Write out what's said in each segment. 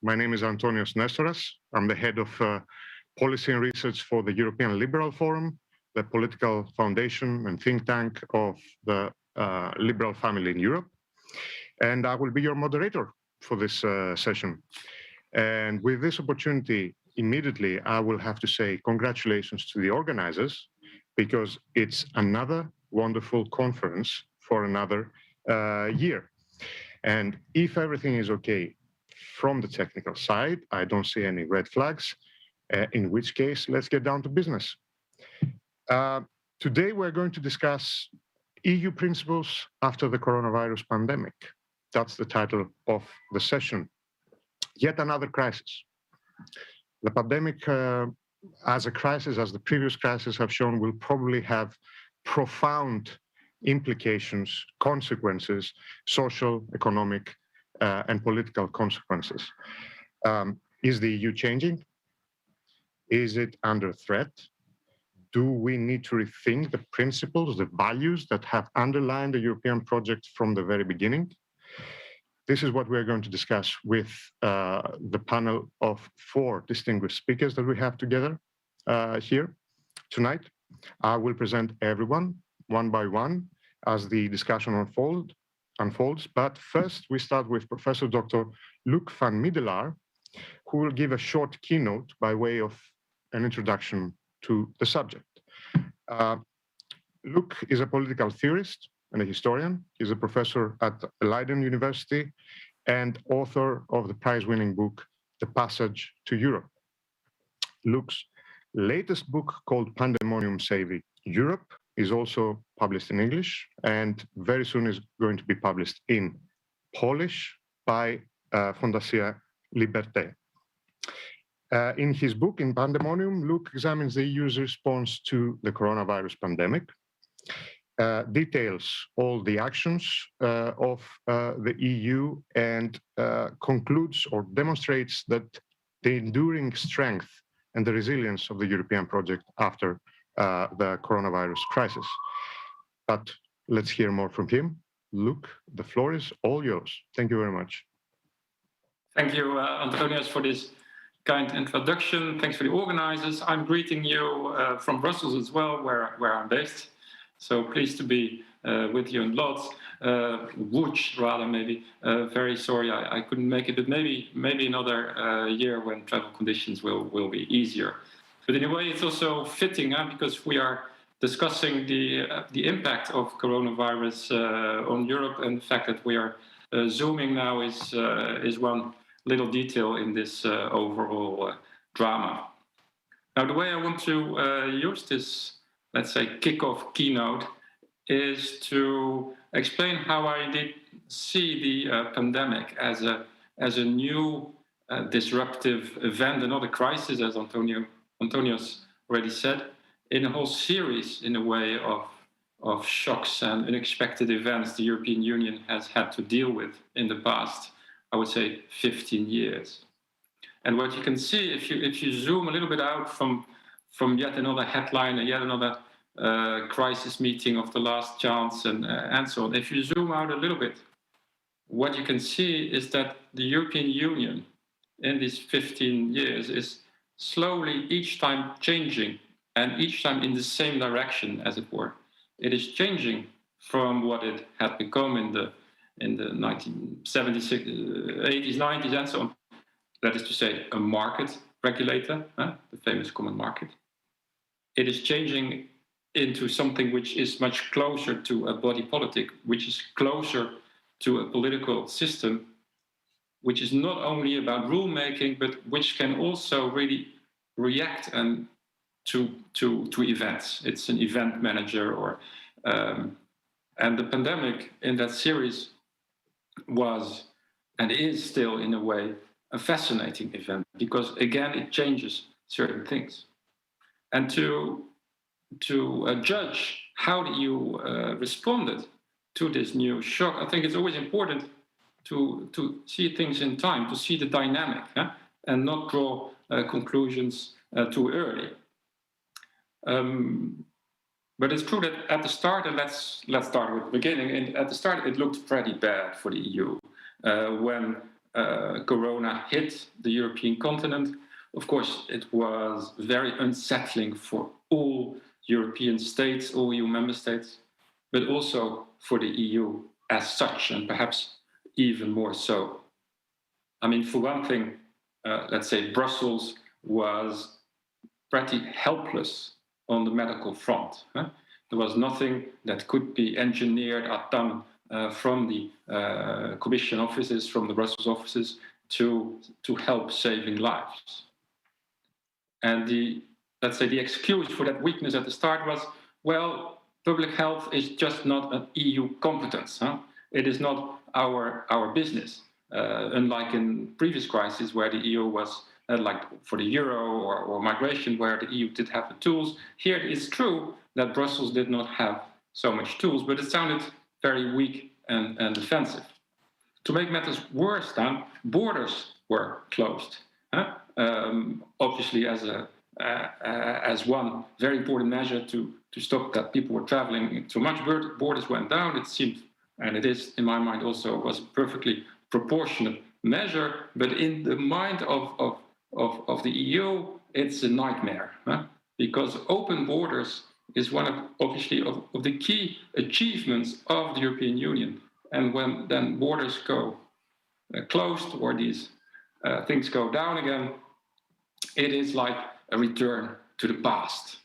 My name is Nestoras. I'm the head of policy and research for the European Liberal Forum, the political foundation and think tank of the liberal family in Europe. And I will be your moderator for this session. And with this opportunity, immediately, I will have to say congratulations to the organizers, because it's another wonderful conference for another year. And if everything is okay from the technical side, I don't see any red flags, in which case, let's get down to business. Today, we're going to discuss EU principles after the coronavirus pandemic. That's the title of the session. Yet another crisis. The pandemic, as a crisis, as the previous crises have shown, will probably have profound implications, consequences, social, economic, and political consequences. Is the EU changing? Is it under threat? Do we need to rethink the principles, the values that have underlined the European project from the very beginning? This is what we're going to discuss with the panel of 4 distinguished speakers that we have together here tonight. I will present everyone one by one as the discussion unfolds. But first, we start with Professor Dr. Luuk van Middelaar, who will give a short keynote by way of an introduction to the subject. Luuk is a political theorist and a historian. He's a professor at Leiden University and author of the prize-winning book, The Passage to Europe. Luuk's latest book, called Pandemonium Saving Europe, is also published in English and very soon is going to be published in Polish by Fundacja Liberté. In his book, In Pandemonium, Luuk examines the EU's response to the coronavirus pandemic, details all the actions of the EU, and concludes or demonstrates that the enduring strength and the resilience of the European project after the coronavirus crisis. But let's hear more from him. Luuk, the floor is all yours. Thank you very much. Thank you, Antonius, for this kind introduction. Thanks for the organizers. I'm greeting you from Brussels as well, where I'm based. So pleased to be with you in Lodz, Łódź rather maybe. Very sorry I couldn't make it, but maybe another year when travel conditions will be easier. But in a way, it's also fitting because we are discussing the impact of coronavirus on Europe, and the fact that we are zooming now is one little detail in this overall drama. Now, the way I want to use this, let's say, kick-off keynote is to explain how I indeed see the pandemic as a new disruptive event, another crisis, as Antonius already said, in a whole series, in a way, of shocks and unexpected events the European Union has had to deal with in the past, I would say, 15 years. And what you can see, if you zoom a little bit out from yet another headline and yet another crisis meeting of the last chance and so on, if you zoom out a little bit, what you can see is that the European Union in these 15 years is slowly each time changing, and each time in the same direction, as it were. It is changing from what it had become in the 1970s, 80s, 90s, and so on. That is to say, a market regulator, the famous common market. It is changing into something which is much closer to a body politic, which is closer to a political system, which is not only about rulemaking, but which can also really react and to events. It's an event manager, and the pandemic in that series was and is still, in a way, a fascinating event, because again it changes certain things. And to judge how you responded to this new shock, I think it's always important to see things in time, to see the dynamic, and not draw conclusions too early. But it's true that at the start, and let's start with the beginning. And at the start, it looked pretty bad for the EU when Corona hit the European continent, of course, it was very unsettling for all European states, all EU member states, but also for the EU as such, and perhaps even more so. I mean, for one thing, let's say Brussels was pretty helpless on the medical front. There was nothing that could be engineered or done from the Commission offices, from the Brussels offices, to help saving lives. And let's say the excuse for that weakness at the start was, well, public health is just not an EU competence. It is not our business. Unlike in previous crises where the EU was, like for the euro or migration, where the EU did have the tools. Here it's true that Brussels did not have so much tools, but it sounded very weak and defensive. To make matters worse, then, borders were closed. Obviously, as one very important measure to stop that people were traveling too much, borders went down. It seemed, and it is in my mind also, was a perfectly proportionate measure. But in the mind of the EU, it's a nightmare, because open borders is one of, obviously, of the key achievements of the European Union. And when then borders go closed or these things go down again, it is like a return to the past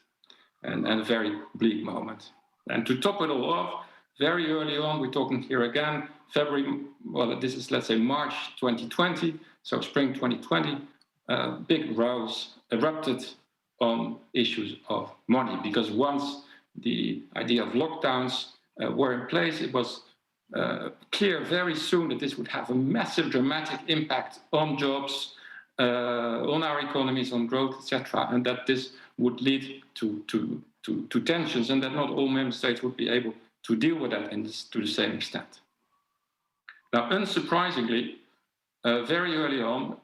and a very bleak moment. And to top it all off, very early on, we're talking here again, February, well, this is, let's say, March 2020, so spring 2020, big rows erupted on issues of money, because once the idea of lockdowns were in place, it was clear very soon that this would have a massive, dramatic impact on jobs, on our economies, on growth, etc., and that this would lead to tensions, and that not all member states would be able to deal with that to the same extent. Now, unsurprisingly, very early on,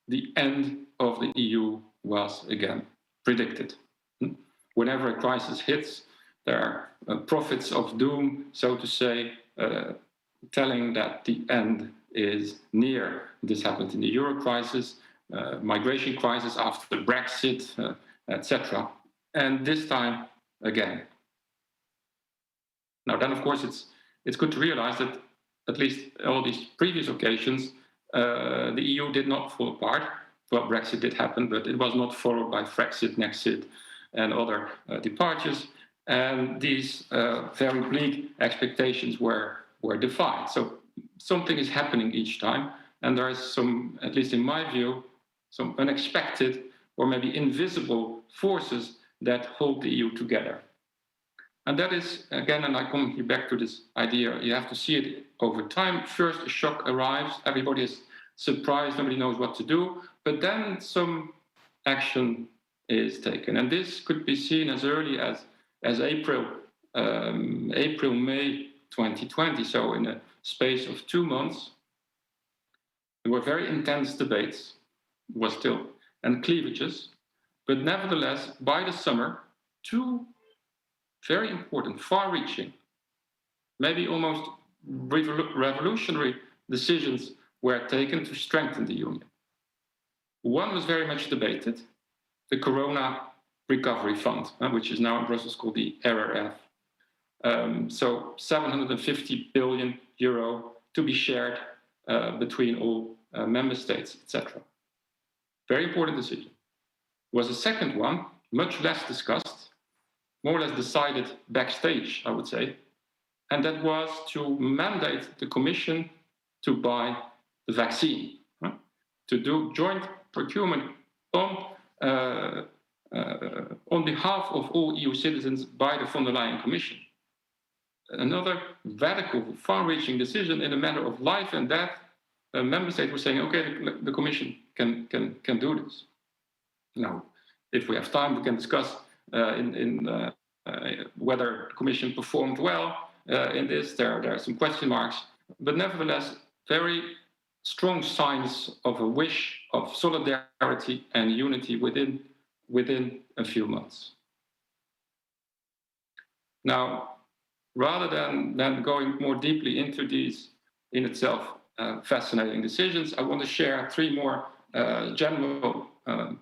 the end of the EU was again predicted. Whenever a crisis hits, there are prophets of doom, so to say, telling that the end is near. This happened in the euro crisis, migration crisis after Brexit, etc. And this time again. Now, then, of course, it's good to realize that at least all these previous occasions, the EU did not fall apart. Well, Brexit did happen, but it was not followed by Frexit, Nexit, and other departures. And these very bleak expectations were defined. So something is happening each time, and there is some, at least in my view, some unexpected or maybe invisible forces that hold the EU together. And that is, again, and I come here back to this idea, you have to see it over time. First, a shock arrives, everybody is surprised, nobody knows what to do, but then some action is taken. And this could be seen as early as April, May 2020, so in a space of 2 months. There were very intense debates, was still, and cleavages, but nevertheless, by the summer, two very important, far-reaching, maybe almost revolutionary decisions were taken to strengthen the Union. One was very much debated, the Corona Recovery Fund, which is now in Brussels called the RRF. So 750 billion euro to be shared between all member states, etc. Very important decision. Was a second one, much less discussed, more or less decided backstage, I would say, and that was to mandate the Commission to buy the vaccine, to do joint procurement on behalf of all EU citizens by the von der Leyen Commission. Another radical, far-reaching decision in a matter of life and death. A member state was saying, okay, the Commission can do this. Now, if we have time, we can discuss whether the Commission performed well in this. There are some question marks, but nevertheless, very strong signs of a wish of solidarity and unity within a few months. Now, rather than going more deeply into these in itself fascinating decisions. I want to share three more general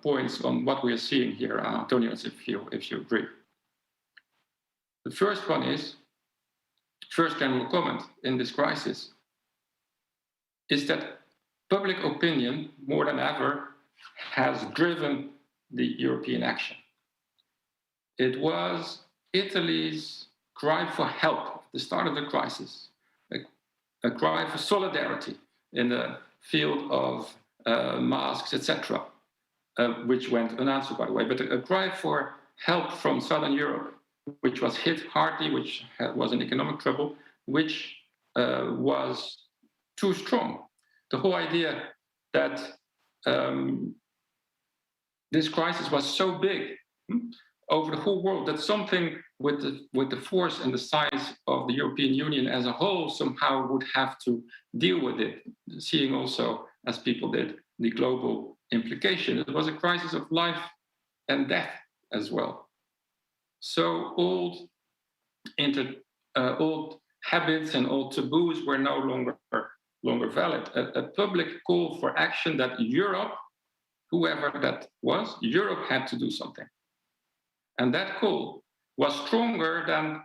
points on what we are seeing here, Antonius, if you agree. The first one is, first general comment in this crisis, is that public opinion, more than ever, has driven the European action. It was Italy's cry for help at the start of the crisis, a cry for solidarity in the field of masks, etc., which went unanswered, by the way, but a cry for help from Southern Europe, which was hit hardly, which was in economic trouble, which was too strong. The whole idea that this crisis was so big over the whole world that something with the force and the size of the European Union as a whole somehow would have to deal with it, seeing also, as people did, the global implication. It was a crisis of life and death as well. So old habits and old taboos were no longer valid. A public call for action that Europe, whoever that was, Europe had to do something. And that call was stronger than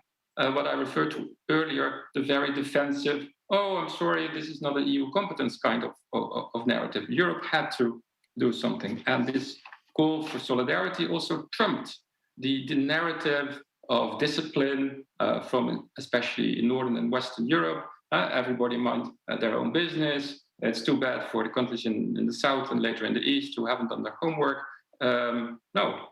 what I referred to earlier, the very defensive, oh, I'm sorry, this is not an EU competence kind of narrative. Europe had to do something. And this call for solidarity also trumped the narrative of discipline from especially in Northern and Western Europe. Everybody mind their own business. It's too bad for the countries in the South and later in the East who haven't done their homework. No,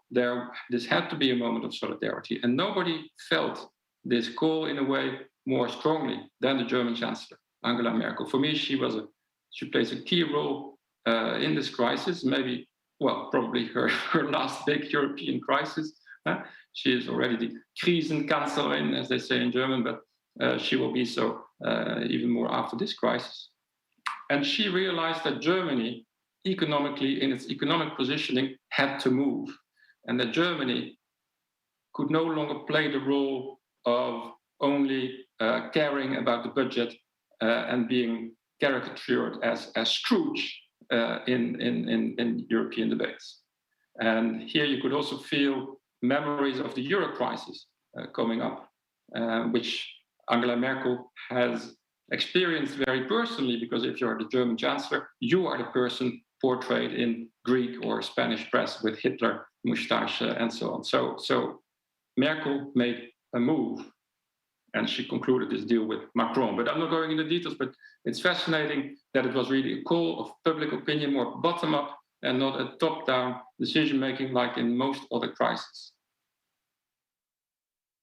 this had to be a moment of solidarity. And nobody felt this call in a way more strongly than the German Chancellor, Angela Merkel. For me, she plays a key role in this crisis, maybe, well, probably her last big European crisis. She is already the Krisenkanzlerin, as they say in German, but she will be so even more after this crisis. And she realized that Germany, economically, in its economic positioning, had to move, and that Germany could no longer play the role of only caring about the budget and being caricatured as Scrooge in European debates. And here you could also feel memories of the Euro crisis coming up, which Angela Merkel has experienced very personally, because if you're the German Chancellor, you are the person portrayed in Greek or Spanish press with Hitler moustache and so on. So Merkel made a move, and she concluded this deal with Macron. But I'm not going into details, but it's fascinating that it was really a call of public opinion, more bottom-up, and not a top-down decision-making like in most other crises.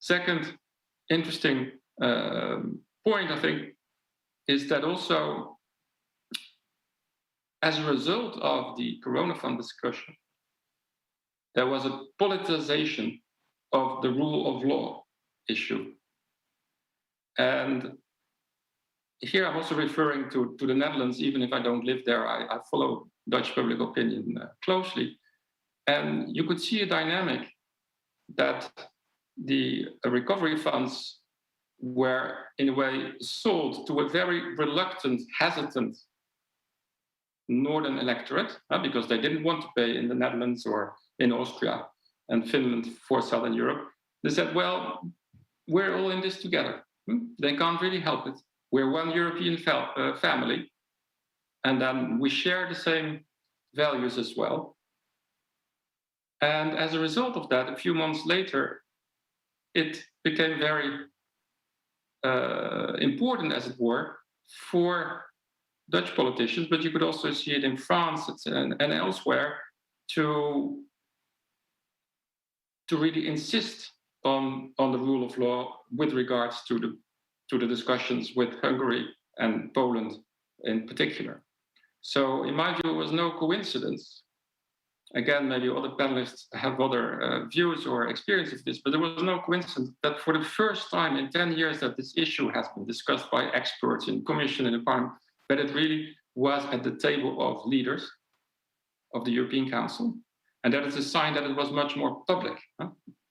Second interesting point, I think, is that also as a result of the Corona Fund discussion, there was a politicization of the rule of law issue. And here I'm also referring to the Netherlands, even if I don't live there, I follow Dutch public opinion closely. And you could see a dynamic that the recovery funds were in a way sold to a very reluctant, hesitant northern electorate, because they didn't want to pay in the Netherlands or in Austria and Finland for Southern Europe. They said, well, we're all in this together. They can't really help it. We're one European family, and then we share the same values as well. And as a result of that, a few months later, it became very important, as it were, for Dutch politicians, but you could also see it in France and elsewhere, to really insist on the rule of law with regards to the discussions with Hungary and Poland in particular. So in my view, it was no coincidence. Again, maybe other panelists have other views or experience of this, but there was no coincidence that for the first time in 10 years that this issue has been discussed by experts in the Commission and the Parliament, but it really was at the table of leaders of the European Council. And that is a sign that it was much more public,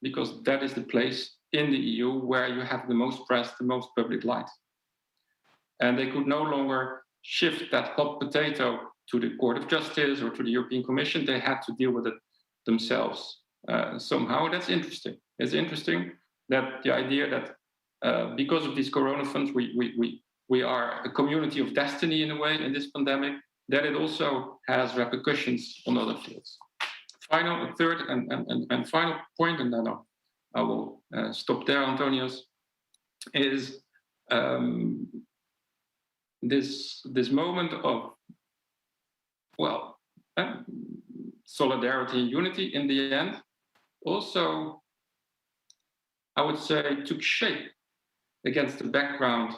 because that is the place in the EU where you have the most press, the most public light. And they could no longer shift that hot potato to the Court of Justice or to the European Commission. They had to deal with it themselves somehow. That's interesting. It's interesting that the idea that because of these corona funds, we are a community of destiny in a way in this pandemic, that it also has repercussions on other fields. Third and final point, and then I will stop there, Antonios, is this moment of, well, solidarity and unity in the end also, I would say, took shape against the background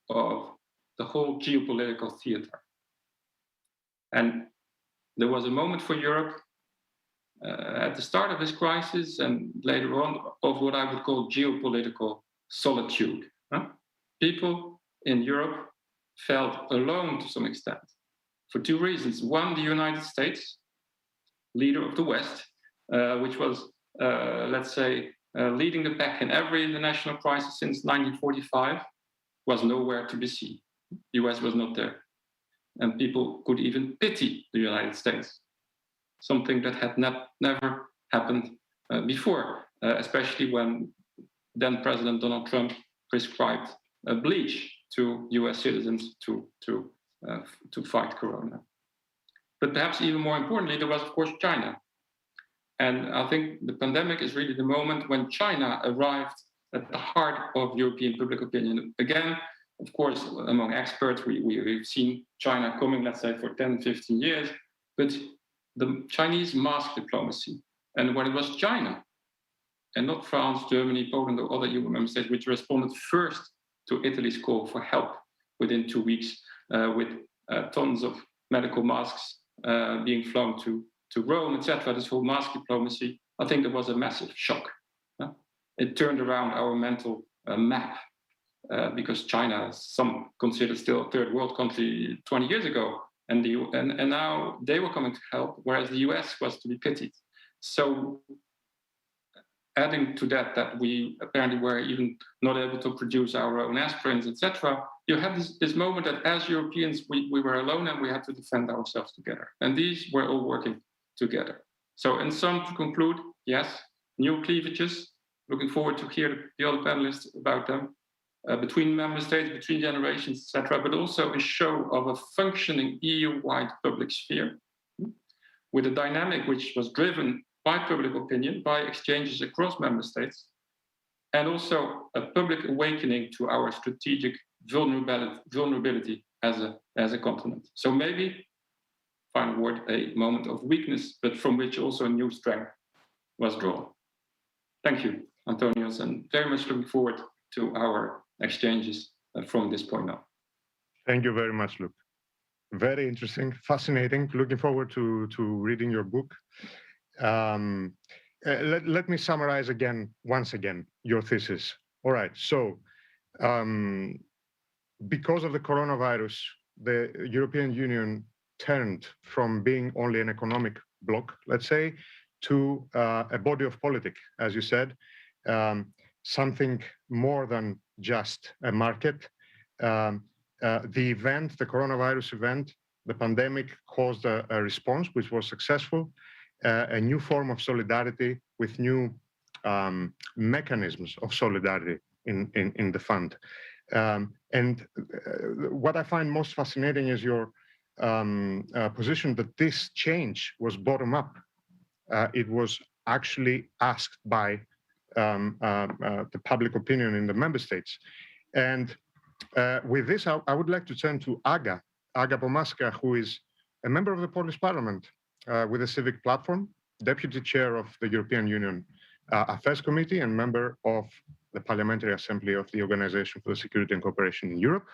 of the whole geopolitical theater. And there was a moment for Europe at the start of this crisis and later on of what I would call geopolitical solitude. People in Europe felt alone to some extent for two reasons. One, the United States, leader of the West, which was, let's say, leading the pack in every international crisis since 1945, was nowhere to be seen. The US was not there. And people could even pity the United States, something that had never happened before, especially when then President Donald Trump prescribed bleach to US citizens to fight corona. But perhaps even more importantly, there was, of course, China. And I think the pandemic is really the moment when China arrived at the heart of European public opinion. Again, of course, among experts, we've seen China coming, let's say, for 10, 15 years, but the Chinese masked diplomacy. And when it was China, and not France, Germany, Poland, or other EU member states, which responded first to Italy's call for help within 2 weeks, with tons of medical masks being flown to Rome, etc., this whole mask diplomacy, I think there was a massive shock. It turned around our mental map. Because China, some considered still a third world country 20 years ago, and now they were coming to help, whereas the US was to be pitied. So adding to that we apparently were even not able to produce our own aspirins, etc., you have this moment that as Europeans, we were alone and we had to defend ourselves together. And these were all working together. So in sum, to conclude, yes, new cleavages, looking forward to hear the other panelists about them, between member states, between generations, etc., but also a show of a functioning EU-wide public sphere with a dynamic which was driven by public opinion, by exchanges across member states, and also a public awakening to our strategic vulnerability as a continent. So maybe, final word, a moment of weakness, but from which also a new strength was drawn. Thank you, Antonios, and very much looking forward to our exchanges from this point on. Thank you very much, Luuk. Very interesting, fascinating. Looking forward to reading your book. Let me summarize once again, your thesis. All right, so because of the coronavirus, the European Union turned from being only an economic bloc, let's say, to a body of politics, as you said, something more than just a market. The event, the coronavirus event, the pandemic caused a response which was successful, a new form of solidarity with new mechanisms of solidarity in the fund. And what I find most fascinating is your position that this change was bottom up. It was actually asked by the public opinion in the member states. And with this, I would like to turn to Aga Pomaska, who is a member of the Polish Parliament with a civic platform, deputy chair of the European Union Affairs Committee, and member of the Parliamentary Assembly of the Organization for the Security and Cooperation in Europe.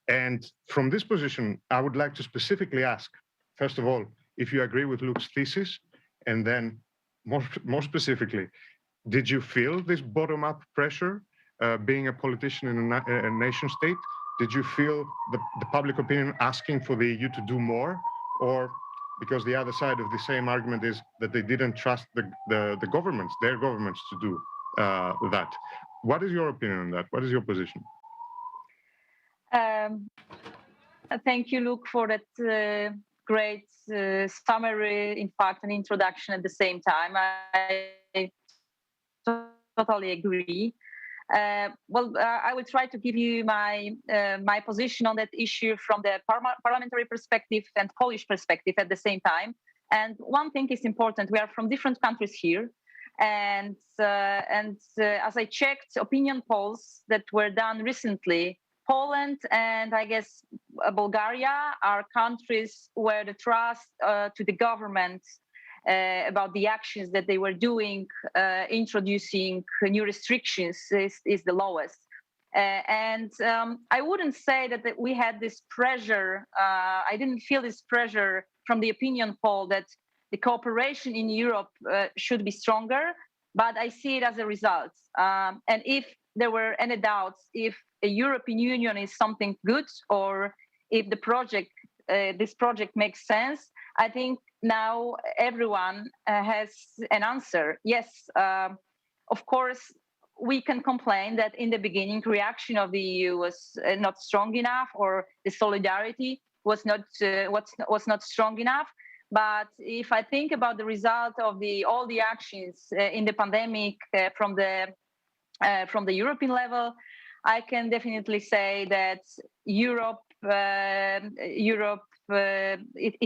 And from this position, I would like to specifically ask, first of all, if you agree with Luuk's thesis, and then more specifically, did you feel this bottom-up pressure being a politician in a nation state? Did you feel the public opinion asking for the EU to do more? Or because the other side of the same argument is that they didn't trust the governments, their governments, to do that? What is your opinion on that? What is your position? Thank you, Luuk, for that great summary, in fact, an introduction at the same time. I totally agree. I will try to give you my position on that issue from the parliamentary perspective and Polish perspective at the same time. And one thing is important: we are from different countries here, and as I checked opinion polls that were done recently, Poland and I guess Bulgaria are countries where the trust to the government about the actions that they were doing, introducing new restrictions, is the lowest. I wouldn't say that we had this pressure. I didn't feel this pressure from the opinion poll that the cooperation in Europe should be stronger, but I see it as a result. And if there were any doubts if a European Union is something good or if the project, this project makes sense, I think now everyone has an answer. Yes, of course, we can complain that in the beginning reaction of the EU was not strong enough, or the solidarity was not strong enough. But if I think about the result of all the actions in the pandemic from the European level, I can definitely say that Europe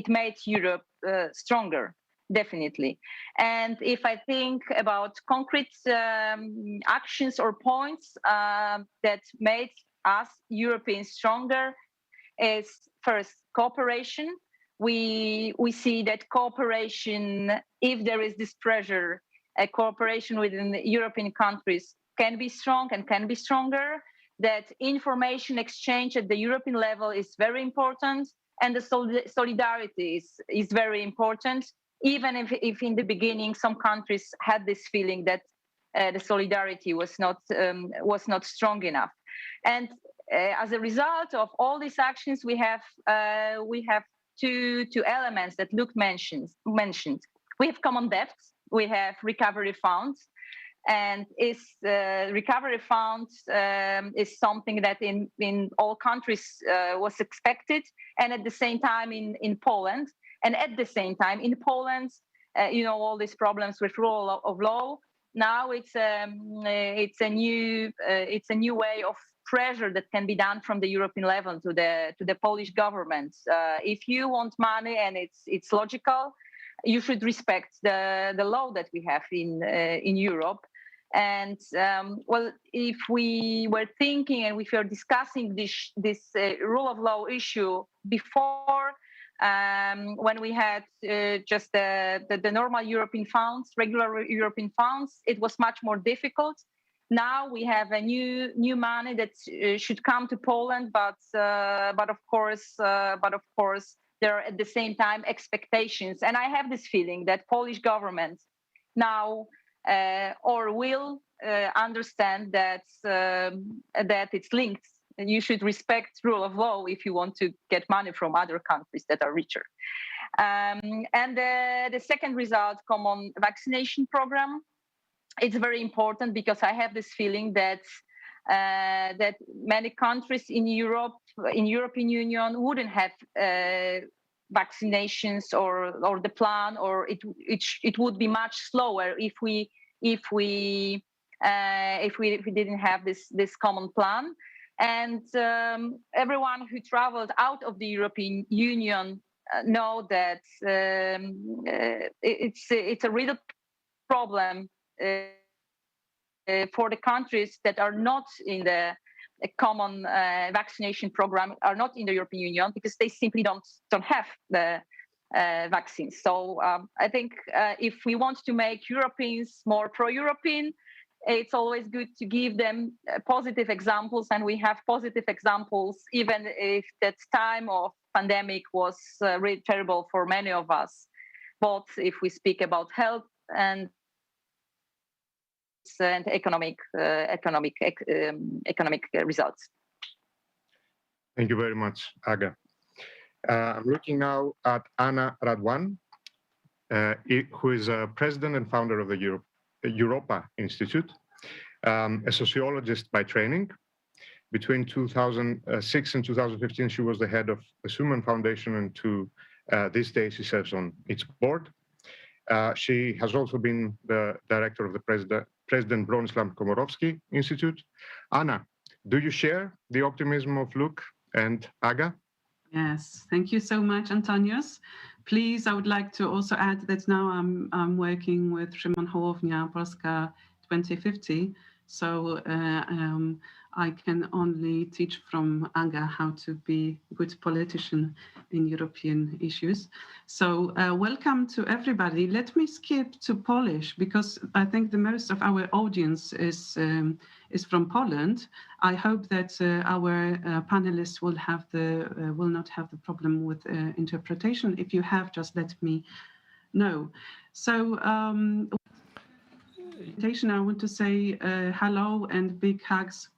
made Europe stronger, definitely. And if I think about concrete actions or points that made us Europeans stronger, is first cooperation. We see that cooperation, if there is this pressure, cooperation within the European countries can be strong and can be stronger. That information exchange at the European level is very important, and the solidarity is very important, even if in the beginning some countries had this feeling that the solidarity was not strong enough. And as a result of all these actions, we have two elements that Luuk mentioned. We have common debts, we have recovery funds, and recovery funds is something that in all countries was expected, and at the same time in Poland, and at the same time in Poland, all these problems with rule of law. Now it's a new way of pressure that can be done from the European level to the Polish government. If you want money and it's logical, you should respect the law that we have in Europe. And if we were thinking and if we were discussing this rule of law issue before, when we had just the normal European funds, regular European funds, it was much more difficult. Now we have a new money that should come to Poland, but of course there are at the same time expectations, and I have this feeling that Polish government now will understand that it's linked. You should respect rule of law if you want to get money from other countries that are richer. And the second result, common vaccination program. It's very important because I have this feeling that many countries in Europe, in European Union, wouldn't have vaccinations or the plan, or it would be much slower if we didn't have this common plan. And everyone who traveled out of the European Union know that it's a real problem for the countries that are not in the common vaccination program, are not in the European Union, because they simply don't have the vaccines. So I think if we want to make Europeans more pro-European, it's always good to give them positive examples, and we have positive examples, even if that time of pandemic was really terrible for many of us, both if we speak about health and economic results. Thank you very much, Aga. I'm looking now at Anna Radwan, who is president and founder of the In.Europa Institute, a sociologist by training. Between 2006 and 2015, she was the head of the Suman Foundation, and to this day, she serves on its board. She has also been the director of the President Bronislaw Komorowski Institute. Anna, do you share the optimism of Luuk and Aga? Yes, thank you so much, Antonius. Please, I would like to also add that now I'm working with Szymon Hołownia, Polska 2050. So I can only teach from Aga how to be a good politician in European issues. So welcome to everybody. Let me skip to Polish because I think the most of our audience is from Poland. I hope that our panelists will not have the problem with interpretation. If you have, just let me know. So I want to say hello and big hugs.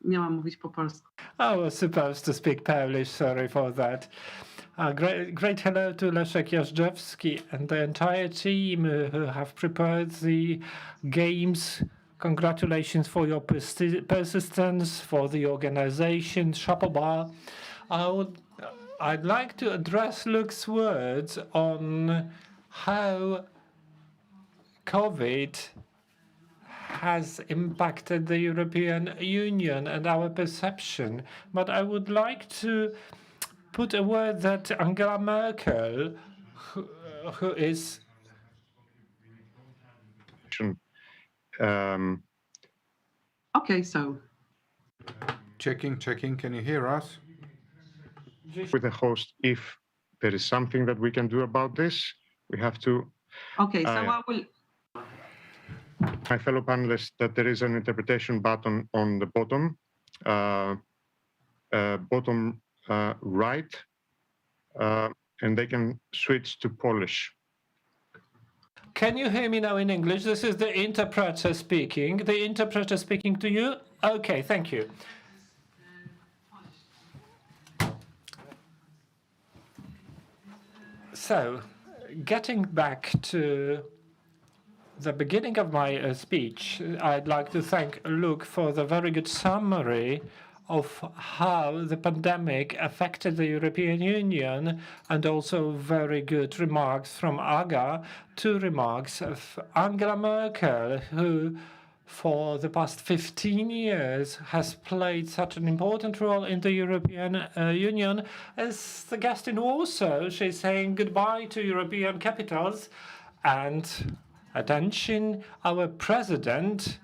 Miałam mówić po polsku. I was supposed to speak Polish, sorry for that. Great hello to Leszek Jażdżewski and the entire team who have prepared the games. Congratulations for your persistence, for the organization, Chapeau. I'd like to address Luke's words on how COVID has impacted the European Union and our perception. But I would like to put a word that Angela Merkel, who is... Okay, so... Checking, can you hear us? With the host, if there is something that we can do about this, we have to... Okay, so I will... My fellow panelists, that there is an interpretation button on the bottom right, and they can switch to Polish. Can you hear me now in English? This is the interpreter speaking. The interpreter speaking to you? Okay, thank you. So, getting back to the beginning of my speech, I'd like to thank Luuk for the very good summary of how the pandemic affected the European Union, and also very good remarks from Aga, two remarks of Angela Merkel, who for the past 15 years has played such an important role in the European Union. As the guest in Warsaw, she's saying goodbye to European capitals, and attention, our president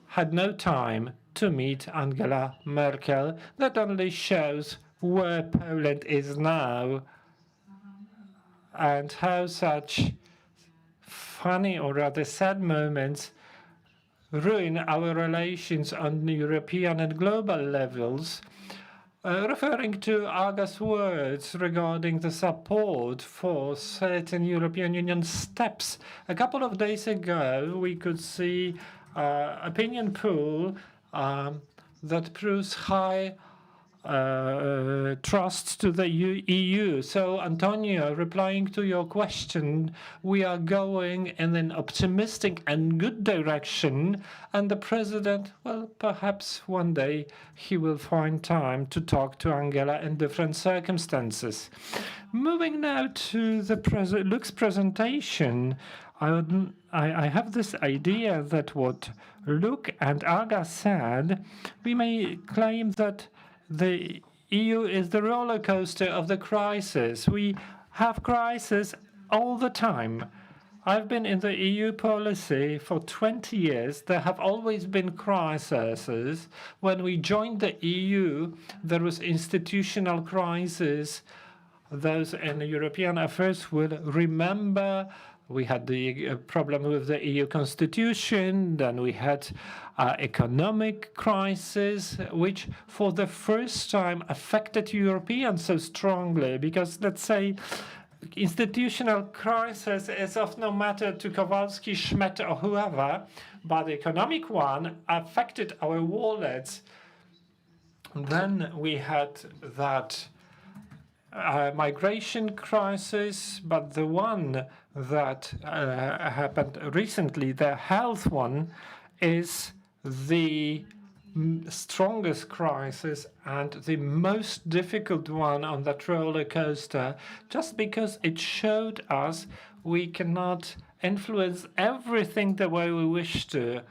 had no time to meet Angela Merkel. That only shows where Poland is now and how such funny or rather sad moments ruin our relations on European and global levels. Referring to Aga's words regarding the support for certain European Union steps, a couple of days ago we could see opinion poll that proves high trust to the EU. So, Antonio, replying to your question, we are going in an optimistic and good direction, and the president, well, perhaps one day he will find time to talk to Angela in different circumstances. Moving now to the Luke's presentation, I have this idea that what Luuk and Aga said, we may claim that the EU is the roller coaster of the crisis. We have crisis all the time. I've been in the EU policy for 20 years. There have always been crises. When we joined the EU, there was institutional crisis. Those in European affairs will remember we had the problem with the EU constitution, then we had economic crisis, which for the first time affected Europeans so strongly, because, let's say, institutional crisis is of no matter to Kowalski, Schmidt, or whoever, but the economic one affected our wallets. Then we had that migration crisis, but the one that happened recently, the health one, is the strongest crisis and the most difficult one on that roller coaster, just because it showed us we cannot influence everything the way we wish to.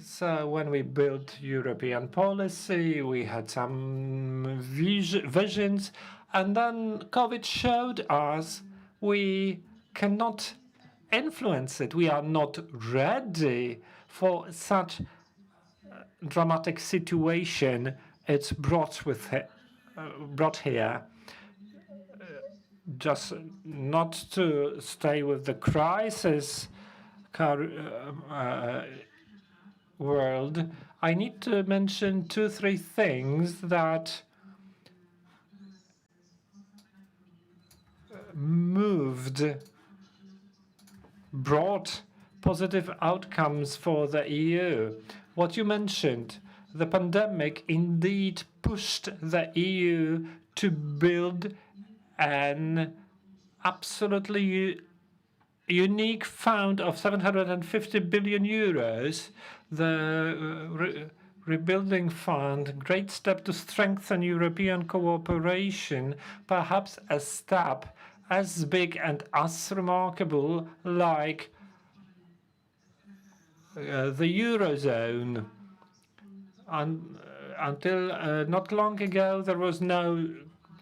So when we built European policy, we had some visions, and then COVID showed us we cannot influence it. We are not ready for such dramatic situation it's brought here. Just not to stay with the crisis world, I need to mention 2-3 things that brought positive outcomes for the EU. What you mentioned, the pandemic indeed pushed the EU to build an absolutely unique fund of 750 billion euros. The rebuilding fund, great step to strengthen European cooperation, perhaps a step as big and as remarkable like the Eurozone. Until not long ago, there was no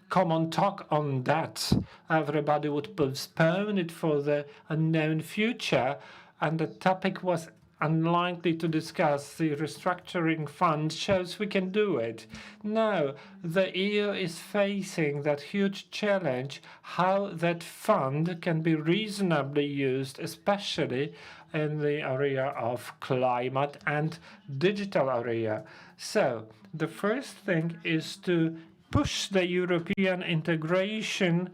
common talk on that. Everybody would postpone it for the unknown future, and the topic was unlikely to discuss. The restructuring fund shows we can do it. Now, the EU is facing that huge challenge, how that fund can be reasonably used, especially in the area of climate and digital area. So, the first thing is to push the European integration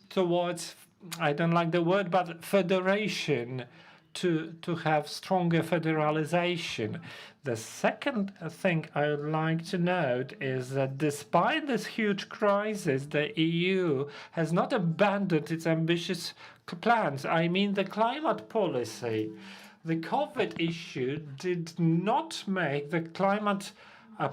towards, I don't like the word, but federation, to have stronger federalization. The second thing I would like to note is that despite this huge crisis, the EU has not abandoned its ambitious plans. I mean the climate policy. The COVID issue did not make the climate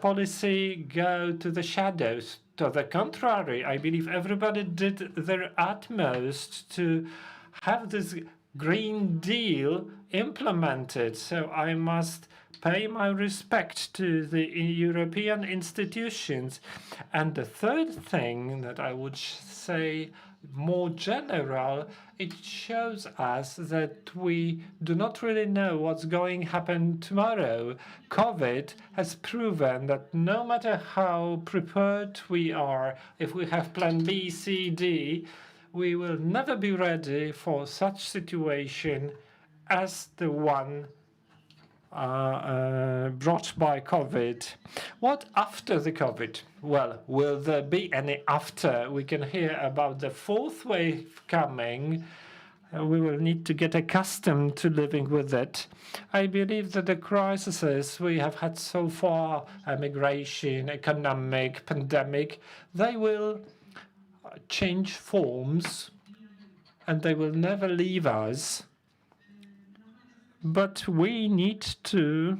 policy go to the shadows. To the contrary, I believe everybody did their utmost to have this Green Deal implemented. So I must pay my respect to the European institutions. And the third thing that I would say more general, it shows us that we do not really know what's going to happen tomorrow. COVID has proven that no matter how prepared we are, if we have plan B, C, D, we will never be ready for such situation as the one brought by COVID. What after the COVID? Well, will there be any after? We can hear about the fourth wave coming. We will need to get accustomed to living with it. I believe that the crises we have had so far, immigration, economic, pandemic, they will change forms and they will never leave us. But we need to,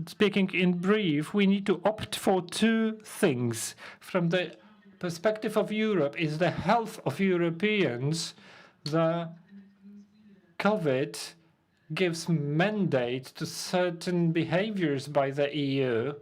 speaking in brief, we need to opt for two things. From the perspective of Europe is the health of Europeans. The COVID gives mandate to certain behaviors by the EU.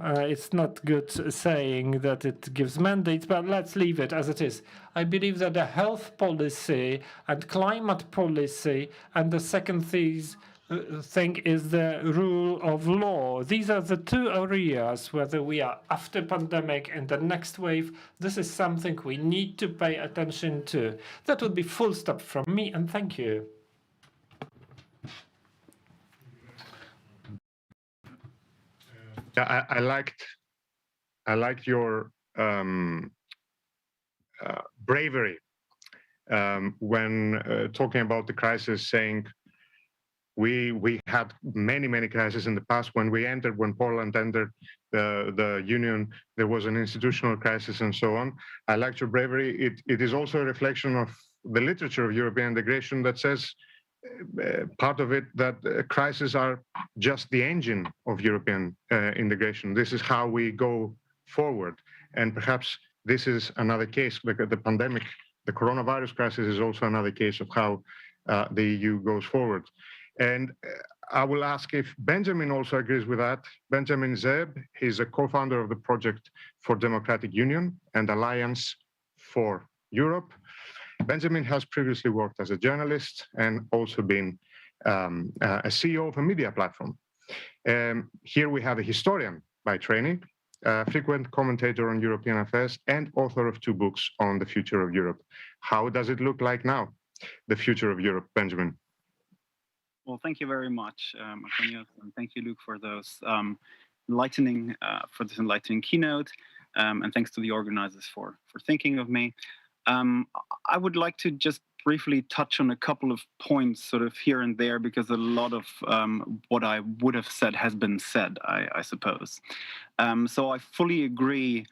It's not good saying that it gives mandates, but let's leave it as it is. I believe that the health policy and climate policy and the second thing is the rule of law. These are the two areas, whether we are after pandemic and the next wave, this is something we need to pay attention to. That would be full stop from me, and thank you. Yeah, I liked your bravery when talking about the crisis, saying we had many crises in the past. When Poland entered the Union, there was an institutional crisis and so on. I liked your bravery. It is also a reflection of the literature of European integration that says part of it that crises are just the engine of European integration. This is how we go forward. And perhaps this is another case, because the pandemic, the coronavirus crisis is also another case of how the EU goes forward. And I will ask if Benjamin also agrees with that. Benjamin Zeeb, he's a co-founder of the Project for Democratic Union and Alliance for Europe. Benjamin has previously worked as a journalist and also been a CEO of a media platform. Here we have a historian by training, a frequent commentator on European affairs, and author of 2 books on the future of Europe. How does it look like now, the future of Europe, Benjamin? Well, thank you very much, Antonios, and thank you, Luuk, for those enlightening keynote, and thanks to the organizers for thinking of me. I would like to just briefly touch on a couple of points sort of here and there, because a lot of what I would have said has been said, I suppose. So I fully agree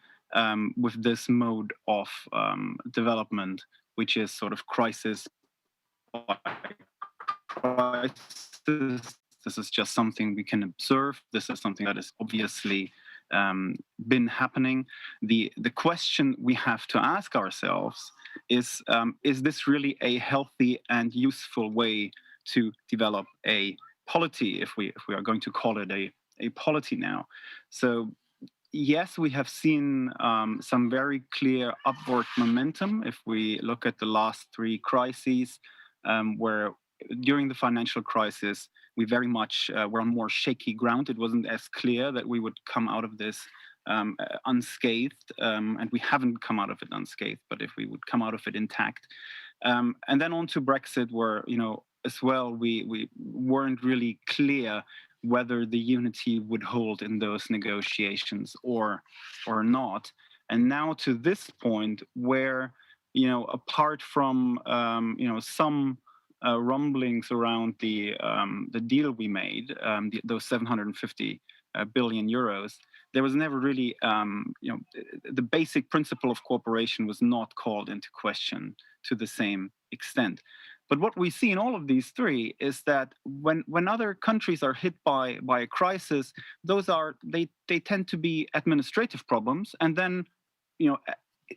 with this mode of development, which is sort of crisis by crisis. This is just something we can observe. This is something that is obviously been happening. The question we have to ask ourselves is this really a healthy and useful way to develop a polity, if we are going to call it a polity now? So yes, we have seen some very clear upward momentum if we look at the last 3 crises, where during the financial crisis, we very much were on more shaky ground. It wasn't as clear that we would come out of this unscathed, and we haven't come out of it unscathed, but if we would come out of it intact. And then on to Brexit, where, as well, we weren't really clear whether the unity would hold in those negotiations or not. And now to this point where, apart from, some rumblings around the deal we made, those 750 billion euros, there was never really, the basic principle of cooperation was not called into question to the same extent. But what we see in all of these 3 is that when other countries are hit by a crisis, they tend to be administrative problems, and then,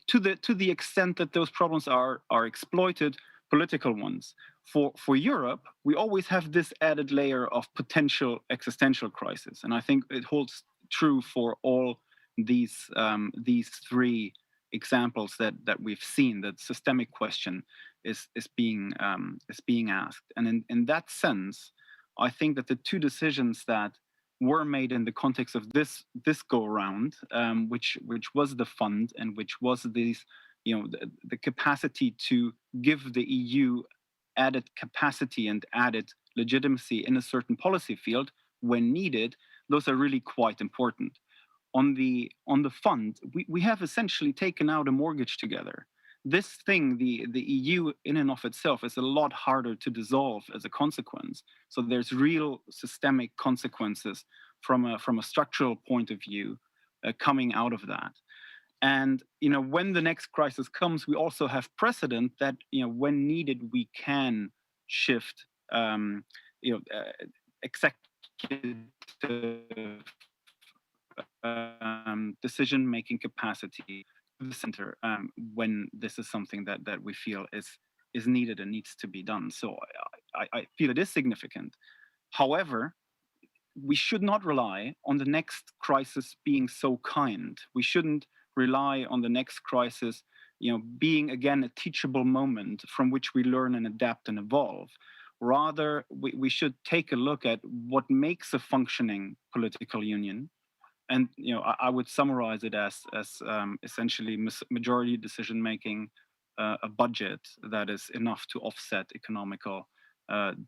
to the extent that those problems are exploited, political ones. For Europe, we always have this added layer of potential existential crisis, and I think it holds true for all these 3 examples that we've seen. That systemic question is being asked, and in that sense, I think that the 2 decisions that were made in the context of this go around, which was the fund and which was these, the capacity to give the EU added capacity and added legitimacy in a certain policy field when needed, those are really quite important. On the fund, we have essentially taken out a mortgage together. This thing, the EU in and of itself, is a lot harder to dissolve as a consequence. So there's real systemic consequences from a structural point of view coming out of that. And when the next crisis comes, we also have precedent that when needed, we can shift executive decision-making capacity to the center when this is something that we feel is needed and needs to be done. So I feel it is significant. However, we should not rely on the next crisis being so kind. We shouldn't rely on the next crisis, being again a teachable moment from which we learn and adapt and evolve. Rather, we should take a look at what makes a functioning political union. And I would summarize it as essentially majority decision-making, a budget that is enough to offset economical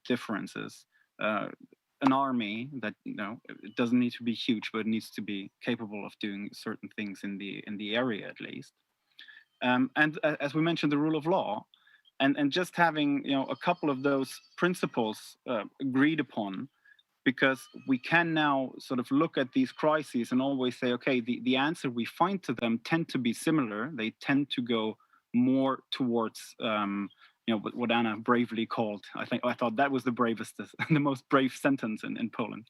differences, an army that it doesn't need to be huge, but it needs to be capable of doing certain things in the area at least, and as we mentioned, the rule of law, and just having a couple of those principles agreed upon, because we can now sort of look at these crises and always say, okay, the answer we find to them tend to be similar. They tend to go more towards what Anna bravely called. I thought that was the bravest, the most brave sentence in Poland.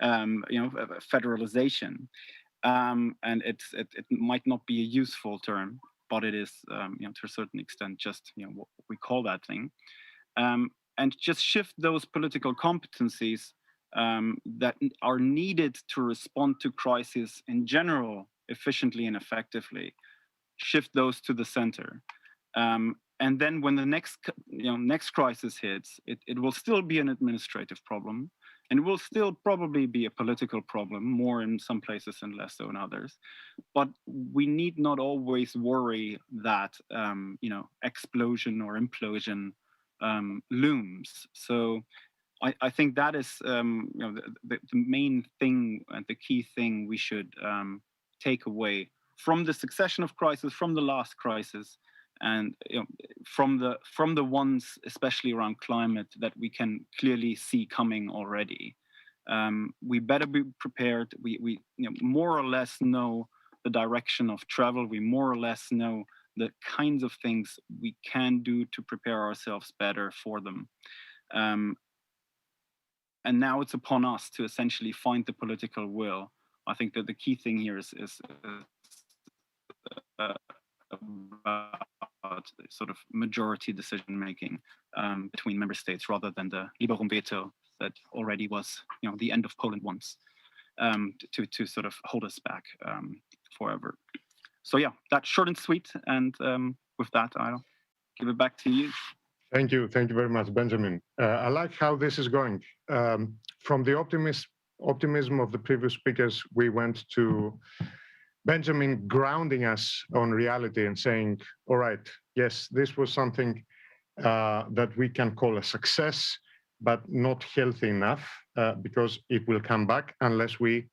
Federalization, and it might not be a useful term, but it is, to a certain extent, just what we call that thing, and just shift those political competencies that are needed to respond to crises in general efficiently and effectively. Shift those to the center. And then when the next crisis hits, it will still be an administrative problem, and it will still probably be a political problem, more in some places and less so in others. But we need not always worry that explosion or implosion looms. So I think that is the main thing and the key thing we should take away from the succession of crises, from the last crisis, and from the ones, especially around climate, that we can clearly see coming already. We better be prepared. We more or less know the direction of travel. We more or less know the kinds of things we can do to prepare ourselves better for them. And now it's upon us to essentially find the political will. I think that the key thing here is about sort of majority decision making between member states, rather than the liberum veto that already was, the end of Poland once, to sort of hold us back forever. So yeah, that's short and sweet. And with that, I'll give it back to you. Thank you very much, Benjamin. I like how this is going. From the optimism of the previous speakers, we went to Benjamin grounding us on reality and saying, all right, yes, this was something that we can call a success, but not healthy enough because it will come back unless we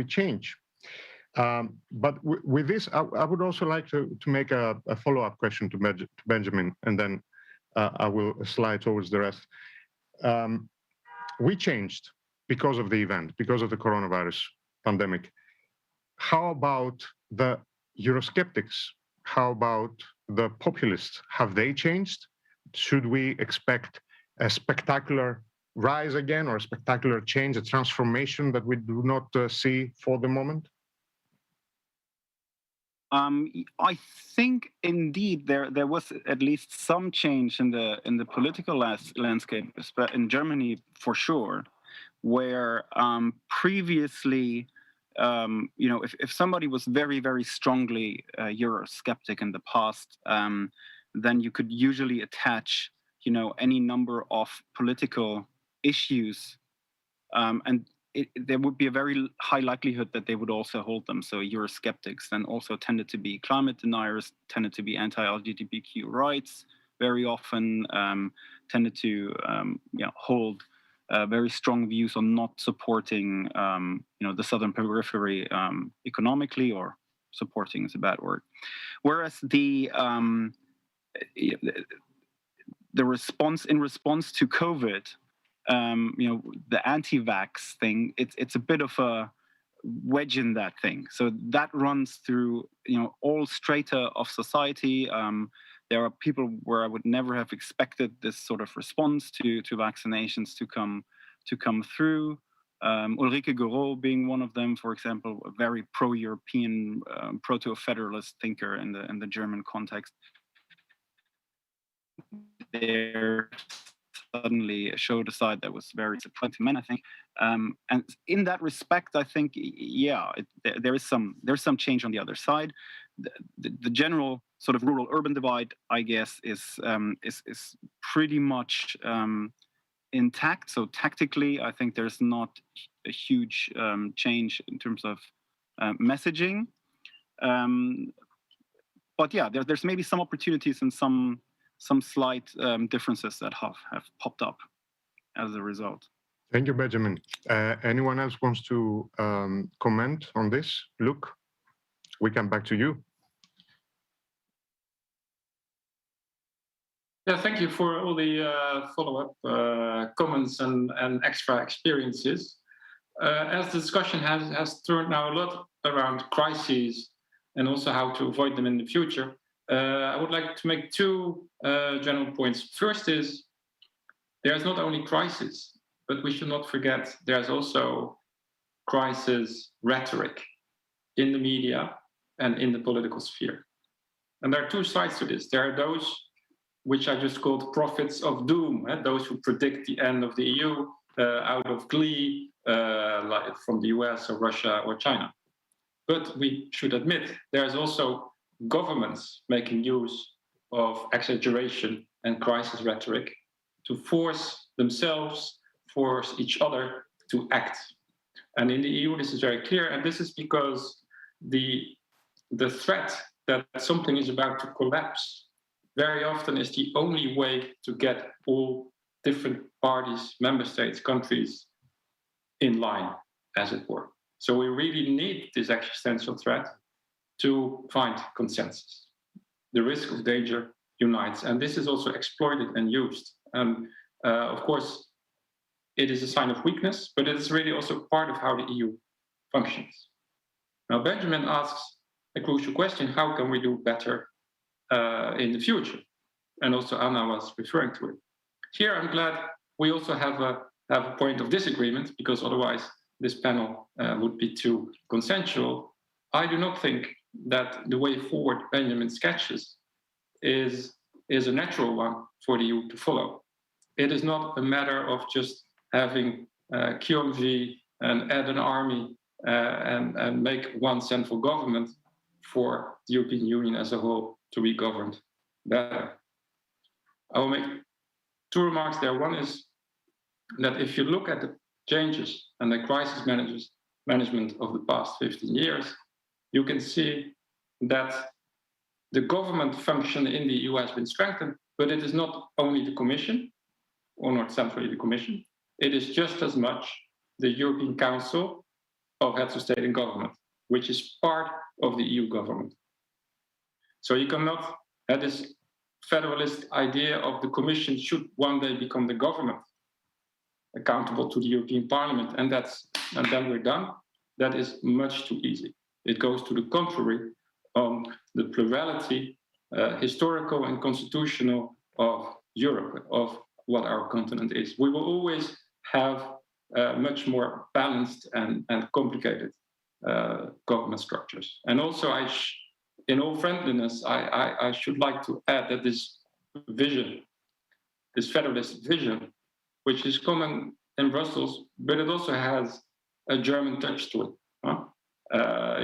change. But with this, I would also like to make a follow-up question to Benjamin, and then I will slide towards the rest. We changed because of the event, because of the coronavirus pandemic. How about the Eurosceptics? How about the populists? Have they changed? Should we expect a spectacular rise again, or a spectacular change, a transformation that we do not see for the moment? I think indeed there was at least some change in the political landscape in Germany, for sure, where previously, if somebody was very, very strongly Eurosceptic in the past, then you could usually attach, any number of political issues, and there would be a very high likelihood that they would also hold them. So Eurosceptics then also tended to be climate deniers, tended to be anti-LGBTQ rights, very often tended to hold very strong views on not supporting the southern periphery economically, or supporting is a bad word. Whereas the response to COVID, the anti-vax thing, it's a bit of a wedge in that thing. So that runs through all strata of society. There are people where I would never have expected this sort of response to vaccinations to come through. Ulrike Gouraud being one of them, for example, a very pro-European, proto-federalist thinker in the German context. There suddenly showed a side that was very surprising to men, I think. And in that respect, I think, there's some change on the other side. The general sort of rural-urban divide, I guess, is pretty much intact. So tactically, I think there's not a huge change in terms of messaging. But yeah, there's maybe some opportunities and some slight differences that have popped up as a result. Thank you, Benjamin. Anyone else wants to comment on this? Luuk, we come back to you. Yeah, thank you for all the follow-up comments and extra experiences. As the discussion has turned now a lot around crises and also how to avoid them in the future, I would like to make two general points. First is, there's not only crisis, but we should not forget there's also crisis rhetoric in the media and in the political sphere. And there are two sides to this. There are those which I just called prophets of doom, those who predict the end of the EU out of glee, like from the US or Russia or China. But we should admit there's also governments making use of exaggeration and crisis rhetoric to force themselves, force each other to act. And in the EU, this is very clear, and this is because the threat that something is about to collapse very often is the only way to get all different parties, member states, countries in line, as it were. So we really need this existential threat to find consensus. The risk of danger unites, and this is also exploited and used. And of course, it is a sign of weakness, but it is really also part of how the EU functions. Now, Benjamin asks a crucial question: how can we do better in the future? And also Anna was referring to it. Here, I'm glad we also have a point of disagreement, because otherwise this panel would be too consensual. I do not think that the way forward Benjamin sketches is a natural one for the EU to follow. It is not a matter of just having QMV and add an army and make one central government for the European Union as a whole to be governed better. I will make two remarks there. One is that if you look at the changes and the crisis management of the past 15 years, you can see that the government function in the EU has been strengthened, but it is not only the Commission, or not centrally the Commission, it is just as much the European Council of Heads of State and Government, which is part of the EU government. So you cannot have this federalist idea of the Commission should one day become the government, accountable to the European Parliament, and then we're done. That is much too easy. It goes to the contrary on the plurality, historical and constitutional, of Europe, of what our continent is. We will always have much more balanced and complicated government structures. And also, in all friendliness, I should like to add that this vision, this federalist vision, which is common in Brussels, but it also has a German touch to it.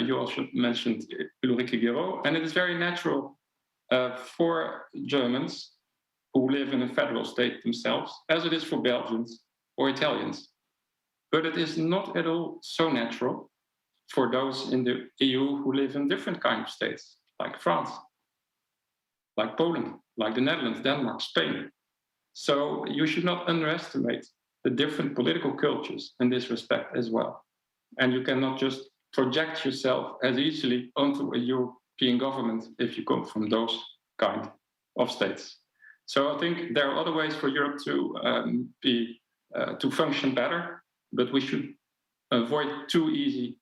You also mentioned Ulrike Gero, and it is very natural for Germans who live in a federal state themselves, as it is for Belgians or Italians. But it is not at all so natural for those in the EU who live in different kinds of states, like France, like Poland, like the Netherlands, Denmark, Spain. So you should not underestimate the different political cultures in this respect as well. And you cannot just project yourself as easily onto a European government if you come from those kind of states. So I think there are other ways for Europe to function better, but we should avoid too easy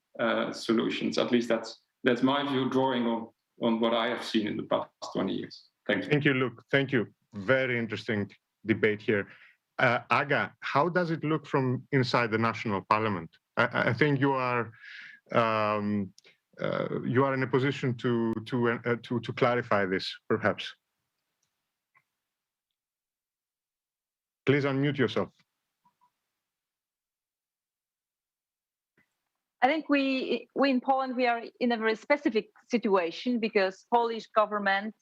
solutions. At least that's my view, drawing on what I have seen in the past 20 years. Thank you. Thank you, Luuk. Thank you. Very interesting debate here. Aga, how does it look from inside the national parliament? I think you are in a position to clarify this, perhaps. Please unmute yourself. I think we in Poland, we are in a very specific situation because Polish government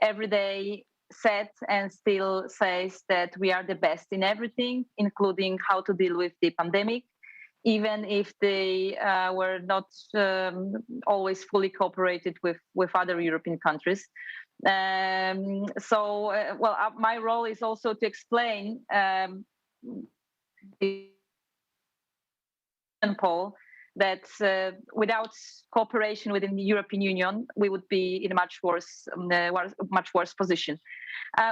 every day said and still says that we are the best in everything, including how to deal with the pandemic, even if they were not always fully cooperated with other European countries. My role is also to explain Paul that without cooperation within the European Union, we would be in a much worse position.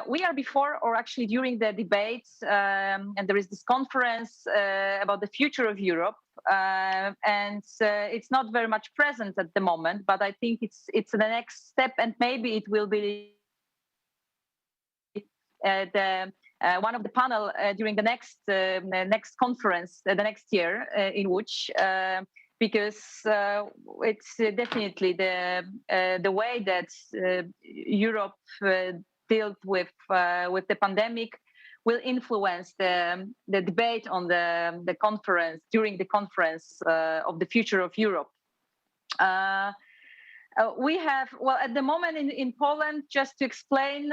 We are before, or actually during the debates, and there is this conference about the future of Europe, and it's not very much present at the moment. But I think it's the next step, and maybe it will be one of the panel during the next conference the next year, in which because it's definitely the way that Europe dealt with the pandemic will influence the debate on the conference during the conference of the future of Europe. We have, well, at the moment in Poland, just to explain,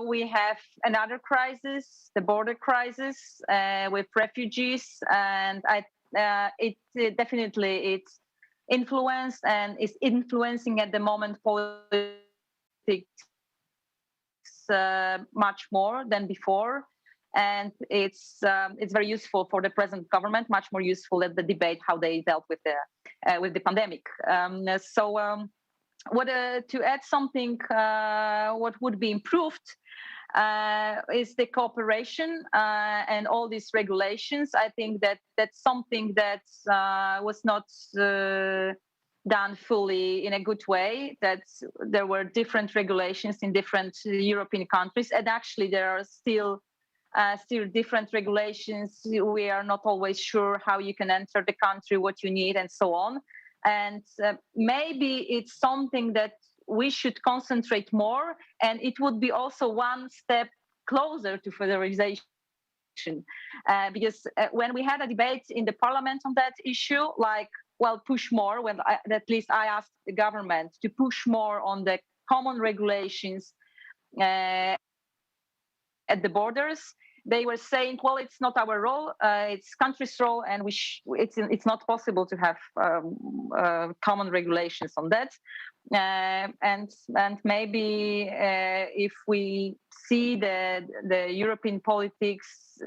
we have another crisis, the border crisis with refugees, and it definitely it's influenced and is influencing at the moment politics much more than before, and it's very useful for the present government, much more useful than the debate how they dealt with the pandemic. To add something, what would be improved is the cooperation and all these regulations. I think that's something that was not done fully in a good way, that there were different regulations in different European countries, and actually there are still different regulations. We are not always sure how you can enter the country, what you need, and so on. And maybe it's something that we should concentrate more, and it would be also one step closer to federalization. Because when we had a debate in the parliament on that issue, push more, at least I asked the government to push more on the common regulations at the borders. They were saying, well, it's not our role, it's country's role, and it's not possible to have common regulations on that. And maybe if we see the European politics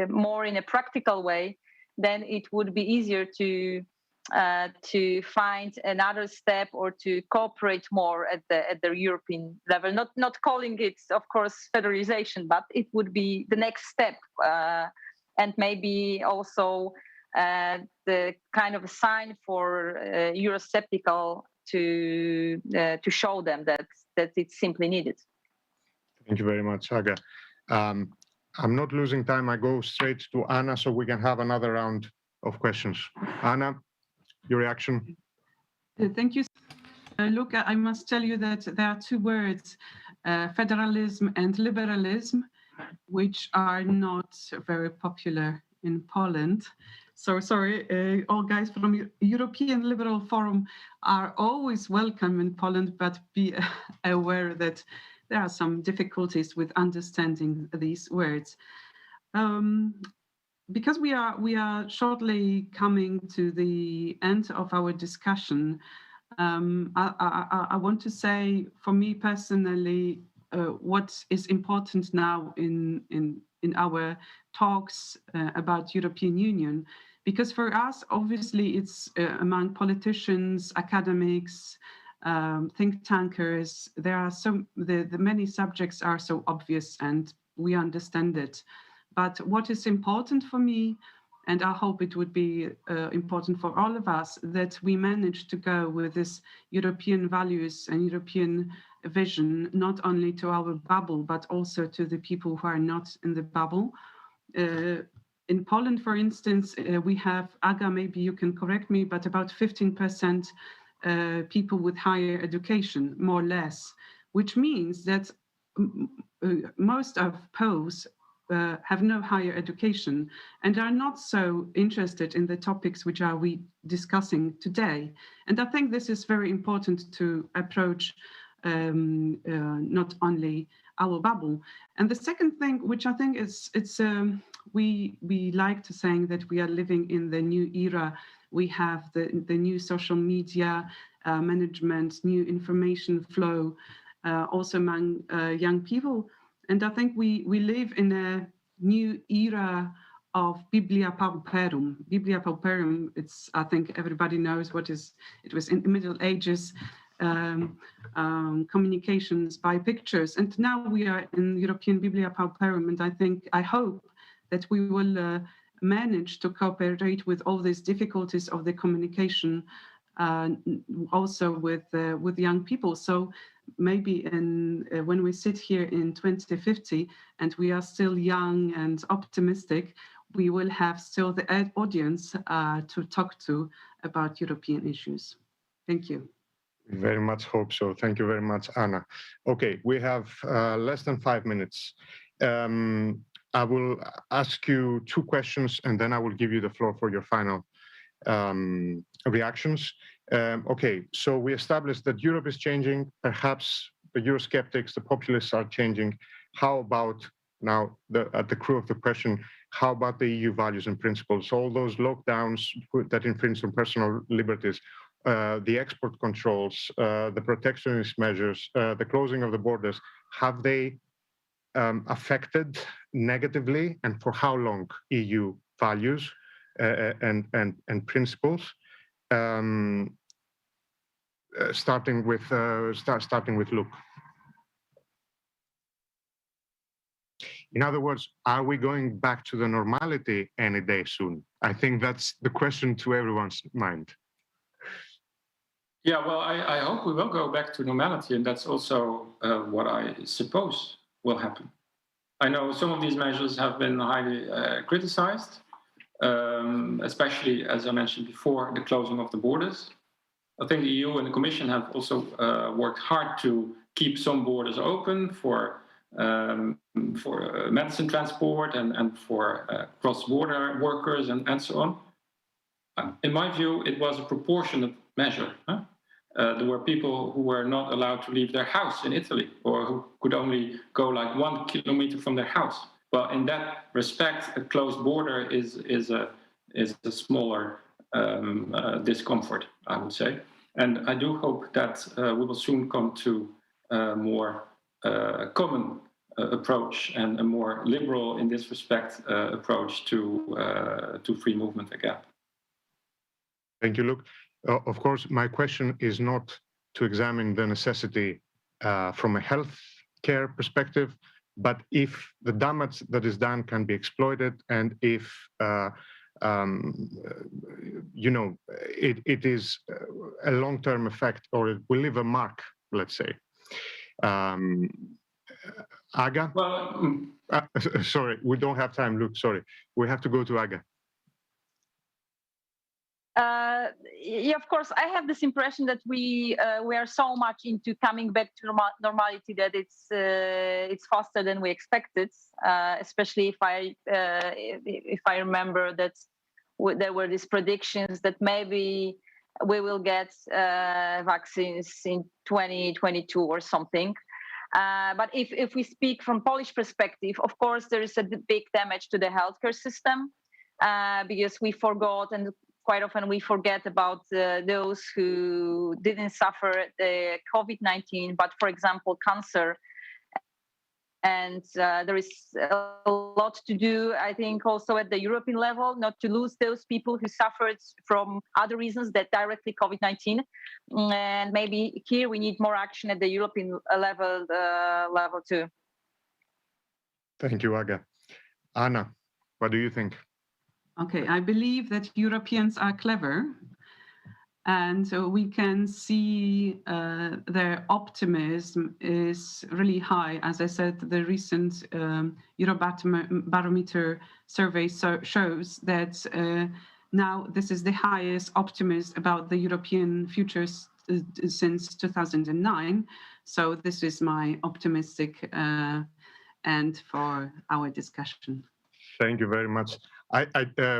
more in a practical way, then it would be easier to find another step or to cooperate more at the European level. Not calling it, of course, federalization, but it would be the next step, and maybe also the kind of a sign for Eurosceptical to show them that it's simply needed. Thank you very much, Aga. I'm not losing time. I go straight to Anna so we can have another round of questions. Anna, your reaction? Thank you. Look, I must tell you that there are two words, federalism and liberalism, which are not very popular in Poland. So sorry, all guys from European Liberal Forum are always welcome in Poland, but be aware that there are some difficulties with understanding these words. Because we are shortly coming to the end of our discussion, I want to say, for me personally, what is important now in our talks about European Union, because for us, obviously, it's among politicians, academics, think tankers. There are the many subjects are so obvious, and we understand it. But what is important for me, and I hope it would be important for all of us, that we manage to go with this European values and European vision, not only to our bubble, but also to the people who are not in the bubble. In Poland, for instance, we have, Aga, maybe you can correct me, but about 15% people with higher education, more or less, which means that most of Poles have no higher education and are not so interested in the topics which are we discussing today. And I think this is very important to approach not only our bubble. And the second thing, which I think we like to saying that we are living in the new era. We have the new social media management, new information flow, also among young people. And I think we live in a new era of Biblia Pauperum. Biblia Pauperum, I think everybody knows what is, it was in the Middle Ages, communications by pictures. And now we are in European Biblia Pauperum, and I hope that we will manage to cooperate with all these difficulties of the communication, also with young people. So maybe when we sit here in 2050 and we are still young and optimistic, we will have still the audience to talk to about European issues. Thank you. Very much hope so. Thank you very much, Anna. Okay, we have less than 5 minutes. I will ask you 2 questions and then I will give you the floor for your final reactions. Okay, so we established that Europe is changing. Perhaps the Eurosceptics, the populists are changing. How about now, at the core of the question, how about the EU values and principles? All those lockdowns that infringe on personal liberties, the export controls, the protectionist measures, the closing of the borders, have they affected negatively, and for how long, EU values and principles? Starting with Luuk. In other words, are we going back to the normality any day soon? I think that's the question to everyone's mind. Yeah, well, I hope we will go back to normality, and that's also what I suppose will happen. I know some of these measures have been highly criticized, especially, as I mentioned before, the closing of the borders. I think the EU and the Commission have also worked hard to keep some borders open for medicine transport and for cross-border workers and so on. In my view, it was a proportionate measure. There were people who were not allowed to leave their house in Italy, or who could only go like 1 kilometer from their house. Well, in that respect, a closed border is a smaller discomfort, I would say. And I do hope that we will soon come to a more common approach and a more liberal, in this respect, approach to free movement again. Thank you, Luuk. Of course, my question is not to examine the necessity from a health care perspective, but if the damage that is done can be exploited, and if it is a long-term effect, or it will leave a mark, let's say. Aga? Well, sorry, we don't have time, Luuk, sorry. We have to go to Aga. Yeah, of course, I have this impression that we are so much into coming back to normality that it's faster than we expected. Especially if I remember that there were these predictions that maybe we will get vaccines in 2022 or something. But if we speak from Polish perspective, of course, there is a big damage to the healthcare system because we forgot, and quite often we forget about those who didn't suffer the COVID-19, but for example, cancer. And there is a lot to do, I think, also at the European level, not to lose those people who suffered from other reasons that directly COVID-19. And maybe here we need more action at the European level too. Thank you, Aga. Anna, what do you think? Okay, I believe that Europeans are clever, and we can see their optimism is really high. As I said, the recent Eurobarometer survey shows that now this is the highest optimism about the European futures since 2009. So this is my optimistic end for our discussion. Thank you very much.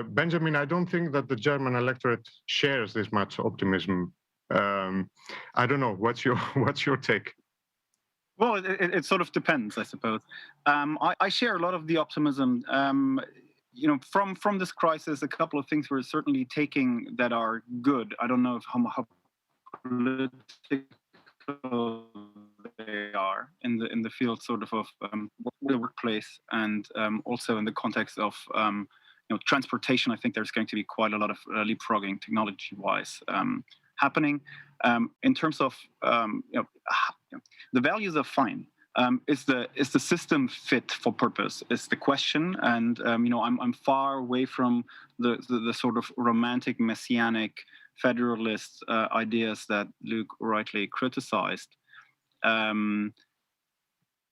Benjamin, I don't think that the German electorate shares this much optimism. I don't know. What's your take? Well, it sort of depends, I suppose. I share a lot of the optimism. From this crisis, a couple of things we're certainly taking that are good. I don't know how political they are in the field sort of the workplace, and also in the context of transportation, I think there's going to be quite a lot of leapfrogging technology-wise happening. In terms of the values are fine. Is the system fit for purpose? Is the question, and I'm far away from the sort of romantic messianic federalist ideas that Luuk rightly criticized.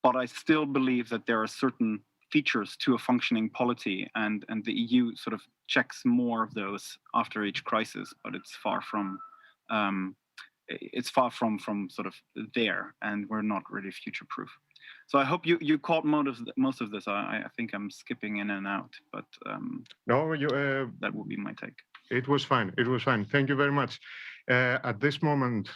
But I still believe that there are certain features to a functioning polity, and the EU sort of checks more of those after each crisis. But it's far from sort of there, and we're not really future-proof. So I hope you caught most of this. I think I'm skipping in and out, but no, that would be my take. It was fine. It was fine. Thank you very much. At this moment,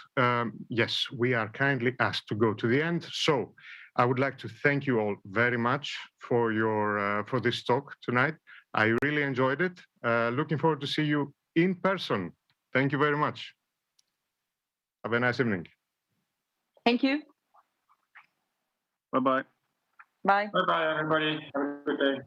yes, we are kindly asked to go to the end. So I would like to thank you all very much for this talk tonight. I really enjoyed it. Looking forward to see you in person. Thank you very much. Have a nice evening. Thank you. Bye-bye. Bye. Bye-bye, everybody. Have a good day.